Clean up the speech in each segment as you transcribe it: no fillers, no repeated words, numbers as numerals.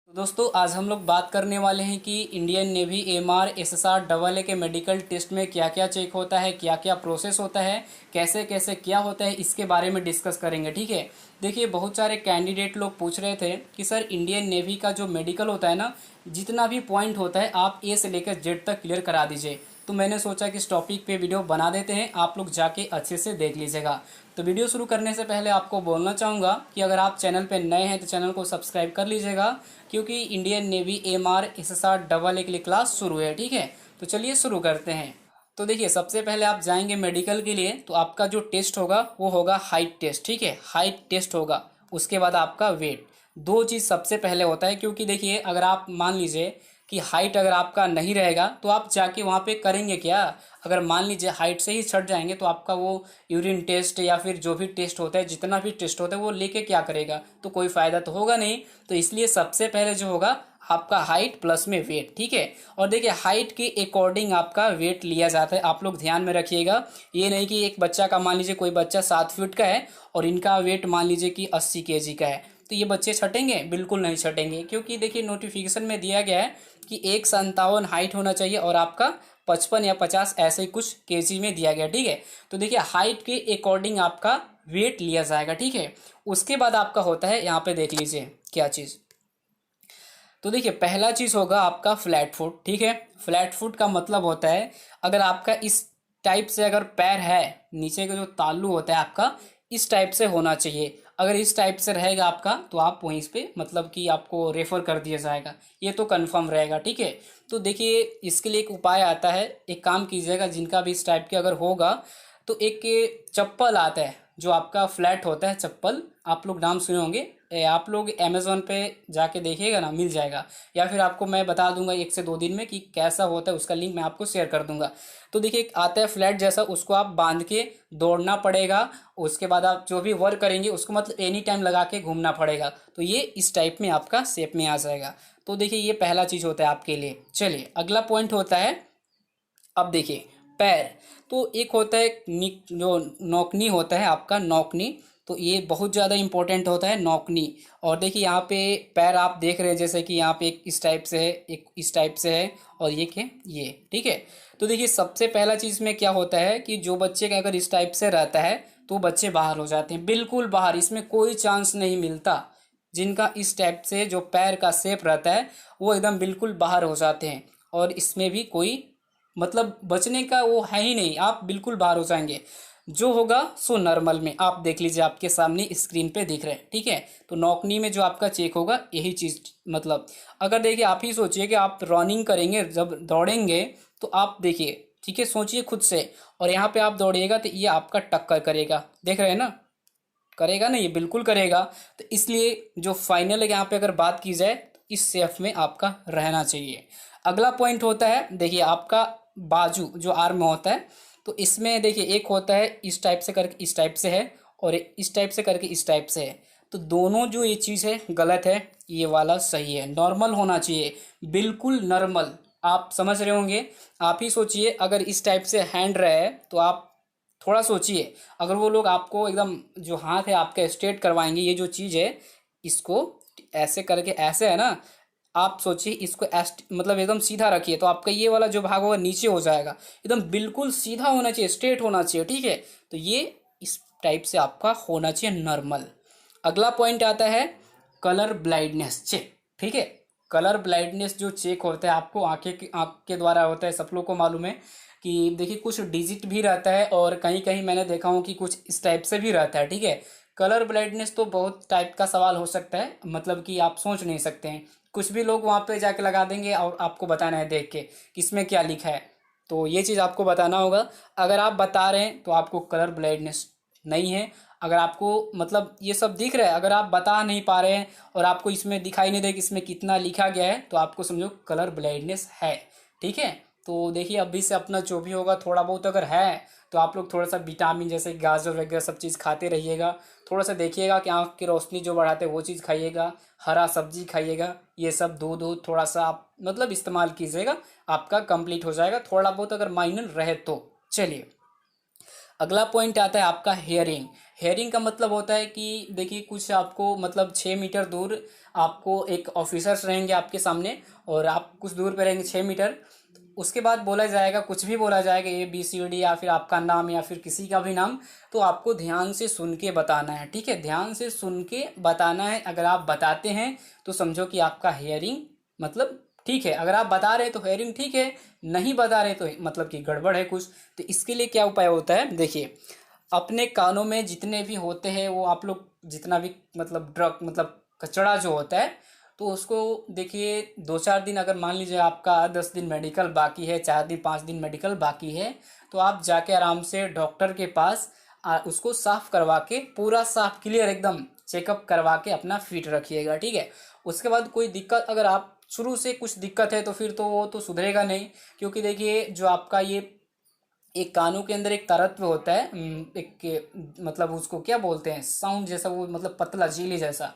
तो दोस्तों आज हम लोग बात करने वाले हैं कि Indian navy MR SSR double A के मेडिकल टेस्ट में क्या क्या चेक होता है, क्या क्या प्रोसेस होता है, कैसे कैसे क्या होता है, इसके बारे में डिस्कस करेंगे। ठीक है। देखिए बहुत सारे कैंडिडेट लोग पूछ रहे थे कि सर इंडियन नेवी का जो मेडिकल होता है ना, जितना भी पॉइंट होता है आप ए से लेकर जेड तक क्लियर करा दीजिए। तो मैंने सोचा कि इस टॉपिक पे वीडियो बना देते हैं, आप लोग जाके अच्छे से देख लीजिएगा। तो वीडियो शुरू करने से पहले आपको बोलना चाहूँगा कि अगर आप चैनल पे नए हैं तो चैनल को सब्सक्राइब कर लीजिएगा, क्योंकि Indian navy MR SSR double A के लिए क्लास शुरू है। ठीक है। तो चलिए शुरू करते हैं। तो देखिए सबसे पहले आप जाएंगे मेडिकल के लिए, तो आपका जो टेस्ट होगा वो होगा हाइट टेस्ट। ठीक है, हाइट टेस्ट होगा। उसके बाद आपका वेट। दो चीज़ सबसे पहले होता है, क्योंकि देखिए अगर आप मान लीजिए कि हाइट अगर आपका नहीं रहेगा तो आप जाके वहाँ पे करेंगे क्या। अगर मान लीजिए हाइट से ही छट जाएंगे तो आपका वो यूरिन टेस्ट या फिर जो भी टेस्ट होता है, जितना भी टेस्ट होता है, वो लेके क्या करेगा, तो कोई फ़ायदा तो होगा नहीं। तो इसलिए सबसे पहले जो होगा आपका हाइट प्लस में वेट। ठीक है। और देखिए हाइट के अकॉर्डिंग आपका वेट लिया जाता है, आप लोग ध्यान में रखिएगा। ये नहीं कि एक बच्चा का मान लीजिए कोई बच्चा 7 फीट का है और इनका वेट मान लीजिए कि 80 kg का है, तो ये बच्चे छटेंगे? बिल्कुल नहीं छटेंगे, क्योंकि देखिए नोटिफिकेशन में दिया गया है कि 157 हाइट होना चाहिए और आपका 55 या 50 ऐसे ही कुछ केजी में दिया गया। ठीक है। तो देखिए हाइट के अकॉर्डिंग आपका वेट लिया जाएगा। ठीक है। उसके बाद आपका होता है, यहाँ पे देख लीजिए क्या चीज़। तो देखिए पहला चीज़ होगा आपका फ्लैट फुट। ठीक है। फ्लैट फुट का मतलब होता है अगर आपका इस टाइप से अगर पैर है, नीचे का जो तालू होता है आपका इस टाइप से होना चाहिए। अगर इस टाइप से रहेगा आपका तो आप वहीं पे मतलब कि आपको रेफर कर दिया जाएगा, ये तो कंफर्म रहेगा। ठीक है। तो देखिए इसके लिए एक उपाय आता है, एक काम कीजिएगा, जिनका भी इस टाइप के अगर होगा तो एक चप्पल आता है जो आपका फ्लैट होता है चप्पल, आप लोग नाम सुने होंगे। आप लोग अमेज़ोन पे जाके देखिएगा ना, मिल जाएगा, या फिर आपको मैं बता दूंगा 1 से 2 दिन में कि कैसा होता है, उसका लिंक मैं आपको शेयर कर दूंगा। तो देखिए एक आता है फ्लैट जैसा, उसको आप बांध के दौड़ना पड़ेगा। उसके बाद आप जो भी वर्क करेंगे उसको मतलब एनी टाइम लगा के घूमना पड़ेगा, तो ये इस टाइप में आपका शेप में आ जाएगा। तो देखिए ये पहला चीज़ होता है आपके लिए। चलिए अगला पॉइंट होता है, अब देखिए पैर। तो एक होता है जो नौकनी होता है आपका, नौकनी। तो ये बहुत ज़्यादा इंपॉर्टेंट होता है नौकनी। और देखिए यहाँ पे पैर आप देख रहे हैं, जैसे कि यहाँ पे एक इस टाइप से है, एक इस टाइप से है, और ये क्या ये। ठीक है। तो देखिए सबसे पहला चीज़ में क्या होता है कि जो बच्चे का अगर इस टाइप से रहता है तो बच्चे बाहर हो जाते हैं, बिल्कुल बाहर, इसमें कोई चांस नहीं मिलता। जिनका इस टाइप से जो पैर का शेप रहता है वो एकदम बिल्कुल बाहर हो जाते हैं, और इसमें भी कोई मतलब बचने का वो है ही नहीं, आप बिल्कुल बाहर हो जाएंगे। जो होगा सो नॉर्मल में आप देख लीजिए, आपके सामने स्क्रीन पे दिख रहे हैं। ठीक है। तो नौकनी में जो आपका चेक होगा यही चीज़, मतलब अगर देखिए आप ही सोचिए कि आप रनिंग करेंगे, जब दौड़ेंगे तो आप देखिए, ठीक है, सोचिए खुद से, और यहाँ पे आप दौड़िएगा तो ये आपका टक्कर करेगा, देख रहे हैं ना, करेगा ना, ये बिल्कुल करेगा। तो इसलिए जो फाइनल है यहाँ पे अगर बात की जाए तो इस शेप में आपका रहना चाहिए। अगला पॉइंट होता है, देखिए आपका बाजू जो आर्म होता है, तो इसमें देखिए एक होता है इस टाइप से करके इस टाइप से है, और एक इस टाइप से करके इस टाइप से है। तो दोनों जो ये चीज़ है गलत है, ये वाला सही है, नॉर्मल होना चाहिए, बिल्कुल नॉर्मल। आप समझ रहे होंगे। आप ही सोचिए अगर इस टाइप से हैंड रहे तो आप थोड़ा सोचिए, अगर वो लोग आपको एकदम जो हाथ है आपका स्ट्रेट करवाएंगे, ये जो चीज़ है इसको ऐसे करके ऐसे है ना, आप सोचिए इसको मतलब एकदम सीधा रखिए तो आपका ये वाला जो भाग होगा नीचे हो जाएगा, एकदम बिल्कुल सीधा होना चाहिए, स्ट्रेट होना चाहिए। ठीक है। तो ये इस टाइप से आपका होना चाहिए नॉर्मल। अगला पॉइंट आता है कलर ब्लाइंडनेस चेक। ठीक है। कलर ब्लाइंडनेस जो चेक होता है आपको आँख के द्वारा होता है, सब लोग को मालूम है कि देखिए कुछ डिजिट भी रहता है और कहीं कहीं मैंने देखा हूँ कि कुछ इस टाइप से भी रहता है। ठीक है। कलर ब्लाइंडनेस तो बहुत टाइप का सवाल हो सकता है, मतलब कि आप सोच नहीं सकते हैं, कुछ भी लोग वहाँ पे जाके लगा देंगे और आपको बताना है देख के कि इसमें क्या लिखा है। तो ये चीज़ आपको बताना होगा। अगर आप बता रहे हैं तो आपको कलर ब्लाइंडनेस नहीं है। अगर आपको मतलब ये सब दिख रहा है, अगर आप बता नहीं पा रहे हैं और आपको इसमें दिखाई नहीं दे कि इसमें कितना लिखा गया है, तो आपको समझो कलर ब्लाइंडनेस है। ठीक है। तो देखिए अभी से अपना जो भी होगा थोड़ा बहुत अगर है तो आप लोग थोड़ा सा विटामिन जैसे गाजर वगैरह सब चीज़ खाते रहिएगा। थोड़ा सा देखिएगा कि आँख की रोशनी जो बढ़ाते हैं वो चीज़ खाइएगा, हरा सब्जी खाइएगा, ये सब दूध दूध थोड़ा सा आप मतलब इस्तेमाल कीजिएगा, आपका कंप्लीट हो जाएगा, थोड़ा बहुत अगर माइनर रहे तो। चलिए अगला पॉइंट आता है आपका हेयरिंग। हेयरिंग का मतलब होता है कि देखिए कुछ आपको मतलब 6 मीटर दूर आपको एक ऑफिसर्स रहेंगे आपके सामने, और आप कुछ दूर पे रहेंगे 6 मीटर। उसके बाद बोला जाएगा, कुछ भी बोला जाएगा, ABCD या फिर आपका नाम या फिर किसी का भी नाम, तो आपको ध्यान से सुन के बताना है, ठीक है, ध्यान से सुन के बताना है। अगर आप बताते हैं तो समझो कि आपका हेयरिंग मतलब ठीक है, अगर आप बता रहे हैं तो हेयरिंग ठीक है, नहीं बता रहे तो मतलब कि गड़बड़ है कुछ। तो इसके लिए क्या उपाय होता है, देखिए अपने कानों में जितने भी होते हैं वो आप लोग जितना भी मतलब ड्रग मतलब कचड़ा जो होता है, तो उसको देखिए 2-4 दिन, अगर मान लीजिए आपका 10 दिन मेडिकल बाकी है, 4 दिन 5 दिन मेडिकल बाकी है, तो आप जाके आराम से डॉक्टर के पास उसको साफ करवा के, पूरा साफ क्लियर एकदम चेकअप करवा के अपना फिट रखिएगा, ठीक है। उसके बाद कोई दिक्कत, अगर आप शुरू से कुछ दिक्कत है तो फिर तो वो तो सुधरेगा नहीं, क्योंकि देखिए जो आपका ये एक कानों के अंदर एक तरत्व होता है, मतलब उसको क्या बोलते हैं, साउंड जैसा, वो मतलब पतला झीली जैसा।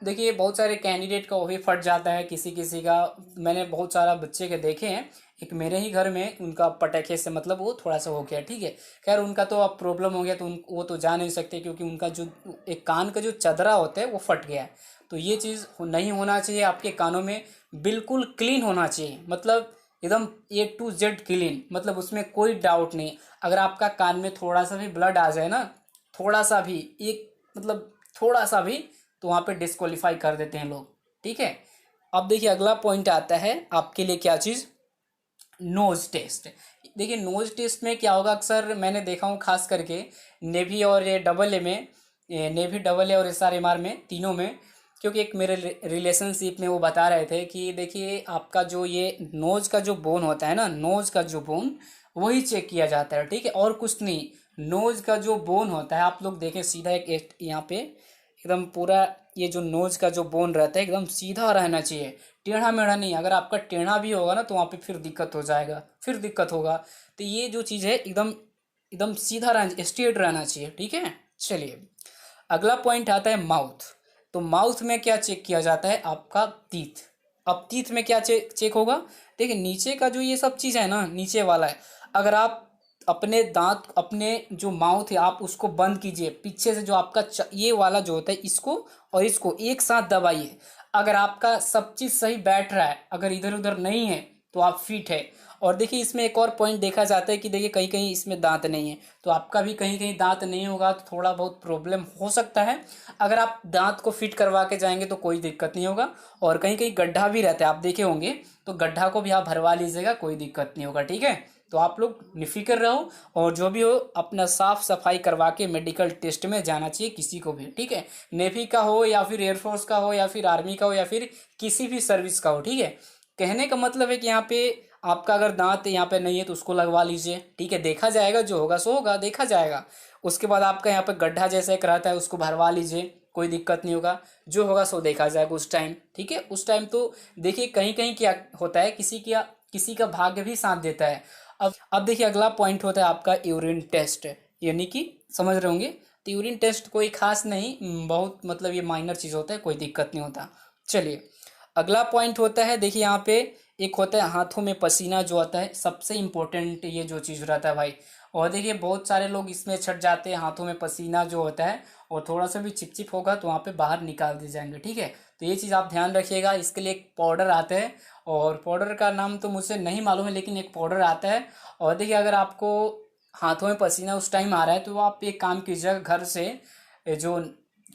देखिए बहुत सारे कैंडिडेट का वो भी फट जाता है, किसी किसी का, मैंने बहुत सारा बच्चे के देखे हैं, एक मेरे ही घर में उनका पटाखे से मतलब वो थोड़ा सा हो गया, ठीक है। खैर उनका तो अब प्रॉब्लम हो गया, तो वो तो जा नहीं सकते, क्योंकि उनका जो एक कान का जो चदरा होता है वो फट गया है। तो ये चीज़ नहीं होना चाहिए आपके कानों में, बिल्कुल क्लीन होना चाहिए, मतलब एकदम A to Z क्लीन, मतलब उसमें कोई डाउट नहीं। अगर आपका कान में थोड़ा सा भी ब्लड आ जाए ना, थोड़ा सा भी, एक मतलब थोड़ा सा भी, तो वहाँ पे डिस्क्वालीफाई कर देते हैं लोग, ठीक है। अब देखिए अगला पॉइंट आता है आपके लिए, क्या चीज़, नोज टेस्ट। देखिए नोज टेस्ट में क्या होगा, अक्सर मैंने देखा हूँ खास करके नेवी और ये AA में, नेवी AA और SRMR में, तीनों में, क्योंकि एक मेरे रिलेशनशिप में वो बता रहे थे कि देखिए आपका जो ये नोज का जो बोन होता है ना, नोज का जो बोन, वही चेक किया जाता है, ठीक है, और कुछ नहीं। नोज का जो बोन होता है, आप लोग देखें सीधा एक यहाँ पे एकदम पूरा, ये जो नोज का जो बोन रहता है एकदम सीधा रहना चाहिए, टेढ़ा मेढ़ा नहीं। अगर आपका टेढ़ा भी होगा ना तो वहाँ पे फिर दिक्कत हो जाएगा, फिर दिक्कत होगा। तो ये जो चीज़ है एकदम एकदम सीधा रहना, स्ट्रेट रहना चाहिए, ठीक है। चलिए अगला पॉइंट आता है माउथ। तो माउथ में क्या चेक किया जाता है, आपका टीथ। अब टीथ में क्या चेक होगा, देखिए नीचे का जो ये सब चीज़ है ना, नीचे वाला है, अगर आप अपने दांत, अपने जो माउथ है आप उसको बंद कीजिए, पीछे से जो आपका ये वाला जो होता है, इसको और इसको एक साथ दबाइए। अगर आपका सब चीज़ सही बैठ रहा है, अगर इधर उधर नहीं है, तो आप फिट है। और देखिए इसमें एक और पॉइंट देखा जाता है कि देखिए कहीं कहीं इसमें दांत नहीं है, तो आपका भी कहीं कहीं दांत नहीं होगा तो थोड़ा बहुत प्रॉब्लम हो सकता है। अगर आप दांत को फिट करवा के जाएंगे तो कोई दिक्कत नहीं होगा। और कहीं कहीं गड्ढा भी रहता है, आप देखे होंगे, तो गड्ढा को भी आप भरवा लीजिएगा, कोई दिक्कत नहीं होगा, ठीक है। तो आप लोग निफिक्र रहो, और जो भी हो अपना साफ सफाई करवा के मेडिकल टेस्ट में जाना चाहिए किसी को भी, ठीक है। नेवी का हो या फिर एयरफोर्स का हो या फिर आर्मी का हो या फिर किसी भी सर्विस का हो, ठीक है। कहने का मतलब है कि यहाँ पे आपका अगर दांत यहाँ पे नहीं है तो उसको लगवा लीजिए, ठीक है, देखा जाएगा, जो होगा सो होगा, देखा जाएगा। उसके बाद आपका यहाँ पे गड्ढा जैसा एक रहता है, उसको भरवा लीजिए, कोई दिक्कत नहीं होगा, जो होगा सो देखा जाएगा उस टाइम, ठीक है। उस टाइम तो देखिए कहीं कहीं क्या होता है, किसी का भाग्य भी साथ देता है। अब देखिए अगला पॉइंट होता है आपका यूरिन टेस्ट, यानी कि समझ रहे होंगे। तो यूरिन टेस्ट कोई खास नहीं, बहुत मतलब ये माइनर चीज़ होता है, कोई दिक्कत नहीं होता। चलिए अगला पॉइंट होता है, देखिए यहाँ पे एक होता है हाथों में पसीना जो आता है, सबसे इम्पोर्टेंट ये जो चीज़ रहता है भाई। और देखिए बहुत सारे लोग इसमें छट जाते हैं, हाथों में पसीना जो होता है, और थोड़ा सा भी चिपचिप होगा तो वहाँ पे बाहर निकाल दिए जाएंगे, ठीक है। तो ये चीज़ आप ध्यान रखिएगा। इसके लिए एक पाउडर आता है, और पाउडर का नाम तो मुझे नहीं मालूम है, लेकिन एक पाउडर आता है। और देखिए अगर आपको हाथों में पसीना उस टाइम आ रहा है तो आप एक काम कीजिएगा, घर से जो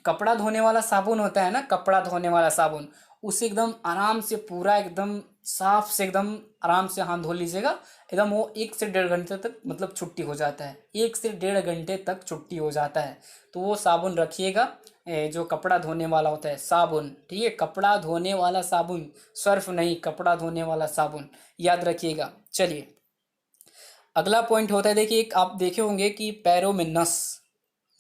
कपड़ा धोने वाला साबुन होता है ना, कपड़ा धोने वाला साबुन, उसे एकदम आराम से पूरा एकदम साफ से एकदम आराम से हाथ धो लीजिएगा, एकदम वो 1 से 1.5 घंटे तक मतलब छुट्टी हो जाता है, 1 से 1.5 घंटे तक छुट्टी हो जाता है। तो वो साबुन रखिएगा, जो कपड़ा धोने वाला होता है साबुन, ठीक है, कपड़ा धोने वाला साबुन, सर्फ नहीं, कपड़ा धोने वाला साबुन, याद रखिएगा। चलिए अगला पॉइंट होता है, देखिए एक आप देखे होंगे कि पैरों में नस,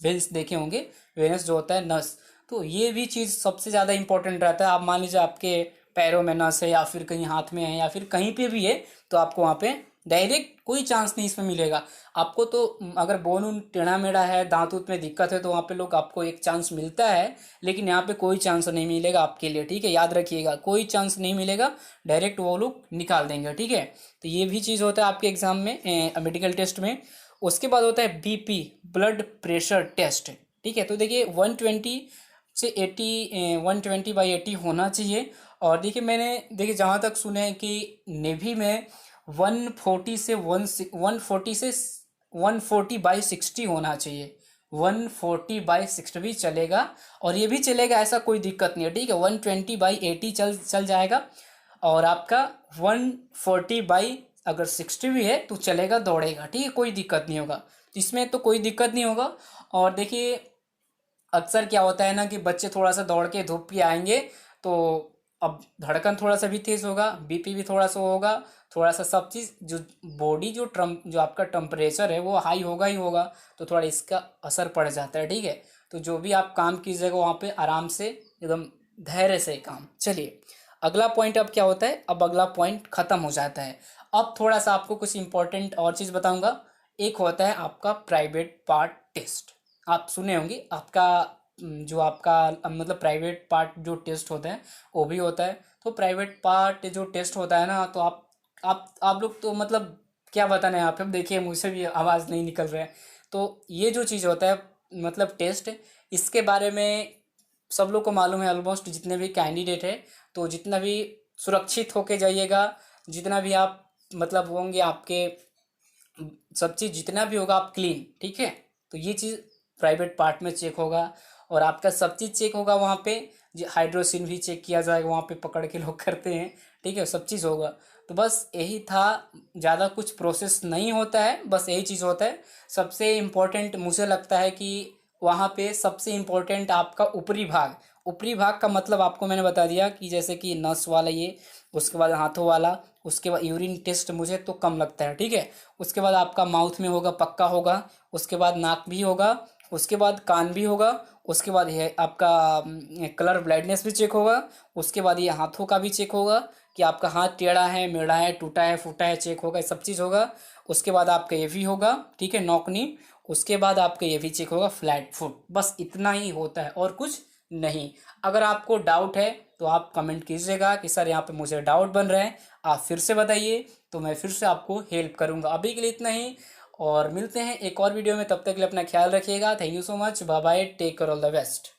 वेन्स देखे होंगे, वेनस जो होता है नस, तो ये भी चीज़ सबसे ज़्यादा इंपॉर्टेंट रहता है। आप मान लीजिए आपके पैरों में नस है, या फिर कहीं हाथ में है, या फिर कहीं पे भी है, तो आपको वहाँ पे डायरेक्ट कोई चांस नहीं इसमें मिलेगा आपको। तो अगर बोन उन टेढ़ा मेढ़ा है, दांत उत में दिक्कत है, तो वहाँ पे लोग आपको एक चांस मिलता है, लेकिन यहाँ पे कोई चांस नहीं मिलेगा आपके लिए, ठीक है, याद रखिएगा, कोई चांस नहीं मिलेगा, डायरेक्ट वो लोग निकाल देंगे, ठीक है। तो ये भी चीज़ होता है आपके एग्जाम में, मेडिकल टेस्ट में। उसके बाद होता है बीपी, ब्लड प्रेशर टेस्ट, ठीक है। तो देखिए 120 से 80, 120/80 होना चाहिए। और देखिए मैंने देखिए जहाँ तक सुने हैं कि नेवी में 140 से 140 होना चाहिए। 140/60 भी चलेगा और ये भी चलेगा, ऐसा कोई दिक्कत नहीं है, ठीक है। 120/80 चल जाएगा। और आपका 140/60 भी है तो चलेगा, दौड़ेगा, ठीक है, कोई दिक्कत नहीं होगा, इसमें तो कोई दिक्कत नहीं होगा। और देखिए अक्सर क्या होता है ना कि बच्चे थोड़ा सा दौड़ के धूप के आएंगे तो अब धड़कन थोड़ा सा भी तेज होगा, बीपी भी थोड़ा सा होगा, थोड़ा सा सब चीज़ जो बॉडी जो आपका टेम्परेचर है वो हाई होगा ही होगा, तो थोड़ा इसका असर पड़ जाता है, ठीक है। तो जो भी आप काम कीजिएगा वहाँ पे आराम से एकदम धैर्य से काम। चलिए अगला पॉइंट अब क्या होता है, अब अगला पॉइंट खत्म हो जाता है। अब थोड़ा सा आपको कुछ इंपॉर्टेंट और चीज़ बताऊंगा। एक होता है आपका प्राइवेट पार्ट टेस्ट, आप सुने होंगे। आपका जो आपका मतलब प्राइवेट पार्ट जो टेस्ट होता है वो भी होता है। तो प्राइवेट पार्ट जो टेस्ट होता है ना, तो आप लोग तो मतलब क्या बताना है, आप अब देखिए मुझसे भी आवाज़ नहीं निकल रहा है। तो ये जो चीज़ होता है मतलब टेस्ट, इसके बारे में सब लोग को मालूम है ऑलमोस्ट, जितने भी कैंडिडेट है। तो जितना भी सुरक्षित होके जाइएगा, जितना भी आप मतलब होंगे आपके सब चीज़ जितना भी होगा आप क्लीन, ठीक है। तो ये चीज़ प्राइवेट पार्ट में चेक होगा और आपका सब चीज़ चेक होगा वहाँ पे। हाइड्रोसिन भी चेक किया जाएगा वहाँ पे, पकड़ के लोग करते हैं, ठीक है, सब चीज़ होगा। तो बस यही था, ज़्यादा कुछ प्रोसेस नहीं होता है, बस यही चीज़ होता है। सबसे इम्पोर्टेंट मुझे लगता है कि वहाँ पे सबसे इम्पोर्टेंट आपका ऊपरी भाग। ऊपरी भाग का मतलब आपको मैंने बता दिया कि जैसे कि नस वाला ये, उसके बाद हाथों वाला, उसके बाद यूरिन टेस्ट मुझे तो कम लगता है, ठीक है। उसके बाद आपका माउथ में होगा, पक्का होगा। उसके बाद नाक भी होगा, उसके बाद कान भी होगा, उसके बाद ये आपका कलर ब्लाइंडनेस भी चेक होगा। उसके बाद ये हाथों का भी चेक होगा कि आपका हाथ टेढ़ा है, मेढ़ा है, टूटा है, फूटा है, चेक होगा, ये सब चीज़ होगा। उसके बाद आपका ये भी होगा, ठीक है, नौकनी। उसके बाद आपका ये भी चेक होगा, फ्लैट फुट। बस इतना ही होता है और कुछ नहीं। अगर आपको डाउट है तो आप कमेंट कीजिएगा कि सर यहाँ पे मुझे डाउट बन रहा है, आप फिर से बताइए, तो मैं फिर से आपको हेल्प करूँगा। अभी के लिए इतना ही, और मिलते हैं एक और वीडियो में। तब तक के लिए अपना ख्याल रखिएगा। Thank you so much, bye bye, take care, all the best.